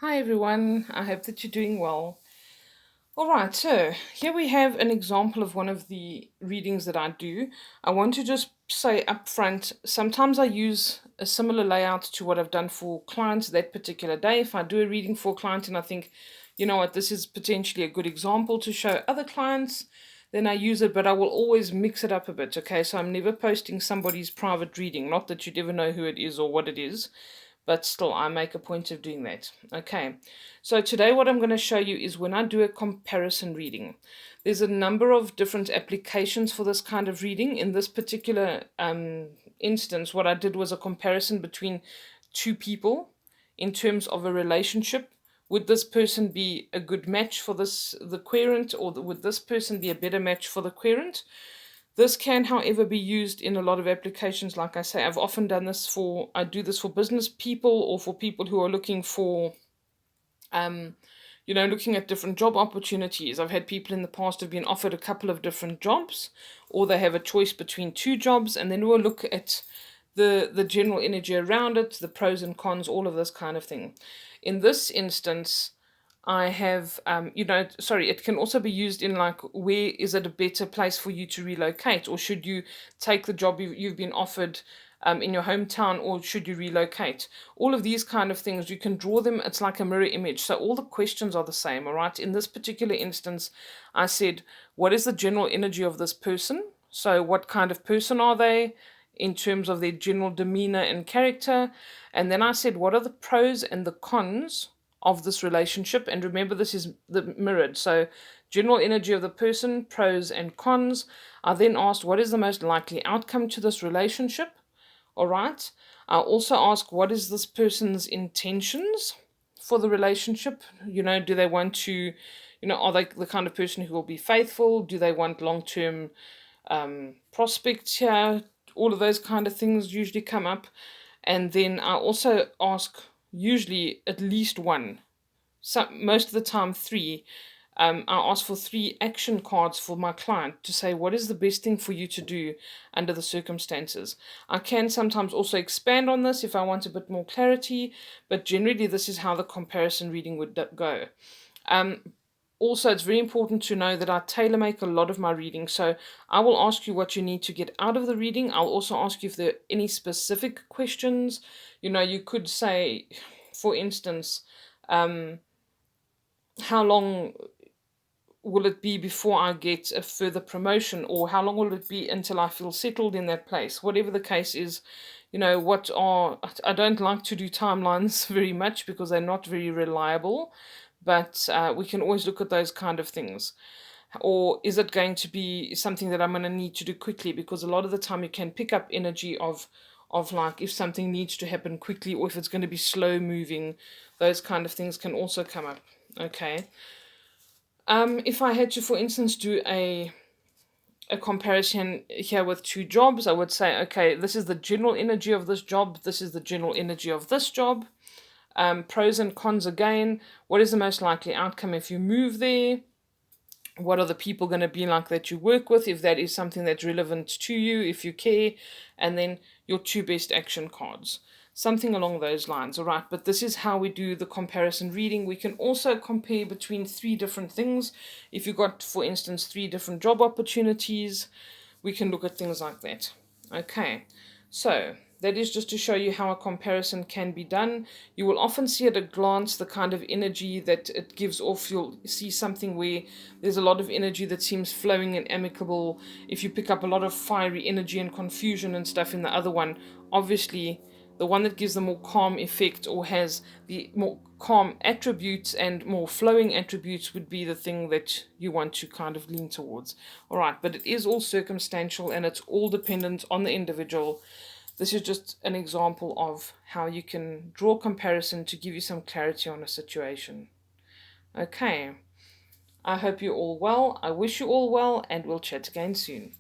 Hi everyone, I hope that you're doing well. All right, so here we have an example of one of the readings that I do. I want to just say up front, sometimes I use a similar layout to what I've done for clients that particular day. If I do a reading for a client and I think, you know what, this is potentially a good example to show other clients, then I use it, but I will always mix it up a bit, okay? So I'm never posting somebody's private reading, not that you'd ever know who it is or what it is, but still I make a point of doing that. Okay, so today what I'm going to show you is when I do a comparison reading. There's a number of different applications for this kind of reading. In this particular instance, what I did was a comparison between two people in terms of a relationship. Would this person be a good match for the querent, or would this person be a better match for the querent? This can, however, be used in a lot of applications. Like I say, I do this for business people or for people who are looking for, looking at different job opportunities. I've had people in the past who've been offered a couple of different jobs, or they have a choice between two jobs, and then we'll look at the general energy around it, the pros and cons, all of this kind of thing. In this instance, I have, it can also be used in like, where is it a better place for you to relocate, or should you take the job you've been offered in your hometown, or should you relocate? All of these kind of things, you can draw them, it's like a mirror image. So all the questions are the same, all right? In this particular instance, I said, what is the general energy of this person? So what kind of person are they in terms of their general demeanor and character? And then I said, what are the pros and the cons of this relationship? And remember, this is the mirrored. So general energy of the person, pros and cons. I then asked, what is the most likely outcome to this relationship? All right. I also ask, what is this person's intentions for the relationship? Do they want to, are they the kind of person who will be faithful? Do they want long term prospects here? All of those kind of things usually come up. And then I also ask, usually at least one, most of the time three. I ask for three action cards for my client to say what is the best thing for you to do under the circumstances. I can sometimes also expand on this if I want a bit more clarity, but generally this is how the comparison reading would go. Also, it's very important to know that I tailor make a lot of my reading. So I will ask you what you need to get out of the reading. I'll also ask you if there are any specific questions. You could say, for instance, how long will it be before I get a further promotion, or how long will it be until I feel settled in that place? Whatever the case is, I don't like to do timelines very much because they're not very reliable, but we can always look at those kind of things. Or is it going to be something that I'm going to need to do quickly? Because a lot of the time you can pick up energy of like if something needs to happen quickly, or if it's going to be slow moving. Those kind of things can also come up. Okay. If I had to, for instance, do a comparison here with two jobs, I would say, okay, this is the general energy of this job, this is the general energy of this job. Pros and cons again. What is the most likely outcome if you move there? What are the people going to be like that you work with, if that is something that's relevant to you, if you care? And then your two best action cards. Something along those lines, all right? But this is how we do the comparison reading. We can also compare between three different things. If you got, for instance, three different job opportunities, we can look at things like that. Okay, so that is just to show you how a comparison can be done. You will often see at a glance the kind of energy that it gives off. You'll see something where there's a lot of energy that seems flowing and amicable. If you pick up a lot of fiery energy and confusion and stuff in the other one, obviously the one that gives the more calm effect or has the more calm attributes and more flowing attributes would be the thing that you want to kind of lean towards. All right, but it is all circumstantial and it's all dependent on the individual. This is just an example of how you can draw comparison to give you some clarity on a situation. Okay, I hope you're all well. I wish you all well, and we'll chat again soon.